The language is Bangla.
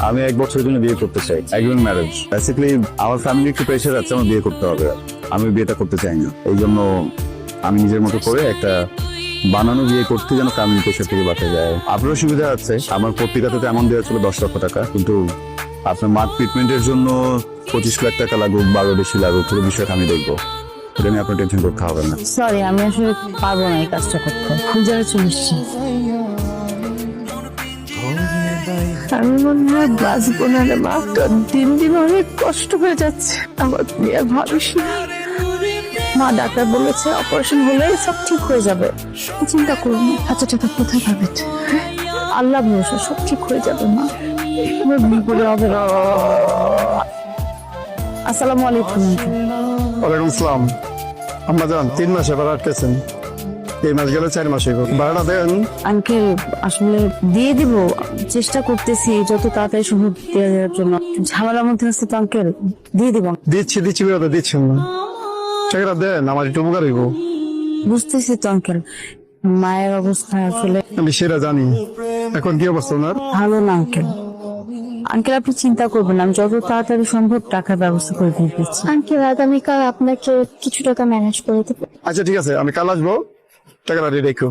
আমি 1 বছরের জন্য বিয়ে করতে চাই, এগ্রিমেন্ট ম্যারেজ। বেসিক্যালি আমার ফ্যামিলি একটু প্রেশার আছে, আমার বিয়ে করতে হবে। আমি বিয়েটা করতে চাই না, এই জন্য আমি নিজের মতো করে একটা বানানো বিয়ে করতে যেন ফ্যামিলি প্রেশার থেকে বাঁচা যায়। আপনারও সুবিধা আছে, আমার পত্রিকাতে এমন দেওয়া ছিল 10 লক্ষ টাকা, কিন্তু আপনার মার ট্রিটমেন্টের জন্য 25 লাখ টাকা লাগুক, 12 বেশি লাগুক, পুরো বিষয়টা আমি দেখবো। এটা নিয়ে আপনার টেনশন করতে হবে না। সরি, আমি আসলে পারবো না এই কাজটা করতে। খুঁজে চলে এসছি। আমি মনে হয় বাঁচবো না রে মা। দিন দিন অনেক কষ্ট হয়ে যাচ্ছে। আমার বিয়ে ভাবিস না। মা ডাক্তার বলেছে অপারেশন হলে সব ঠিক হয়ে যাবে। চিন্তা করুন, এত টাকা কোথায় পাবে? আল্লাহ ভরসা, সব ঠিক হয়ে যাবে মা। আমার বিয়ে করে হবে না। আসসালামু আলাইকুম। ওয়ালাইকুম আসসালাম। আম্মা যান 3 মাস এবার আটকেছেন, এই মাস গেলে 4 মাস হইব। ভাড়াটা দেন। আঙ্কেল আসলে দিয়ে দিব, চেষ্টা করতেছি যত তাড়াতাড়ি সম্ভব দেওয়া যাওয়ার জন্য। ঝামেলার মধ্যে আসতে তো আঙ্কেল দিয়ে দিব। দিচ্ছি বেরোতে দিচ্ছেন না, টাকাটা দেন, আমার একটু উপকার হইব। বুঝতেছি তো আঙ্কেল, মায়ের অবস্থা আসলে আমি সেটা জানি। এখন কি অবস্থা ওনার? ভালো না আঙ্কেল। আঙ্কেল আপনি চিন্তা করবেন না, আমি যত তাড়াতাড়ি সম্ভব টাকার ব্যবস্থা করে দিয়ে দিচ্ছি। আঙ্কেল আগামীকাল আপনাকে কিছু টাকা ম্যানেজ করে দেবো। আচ্ছা ঠিক আছে, আমি কাল আসবো, টাকাটা রেখো।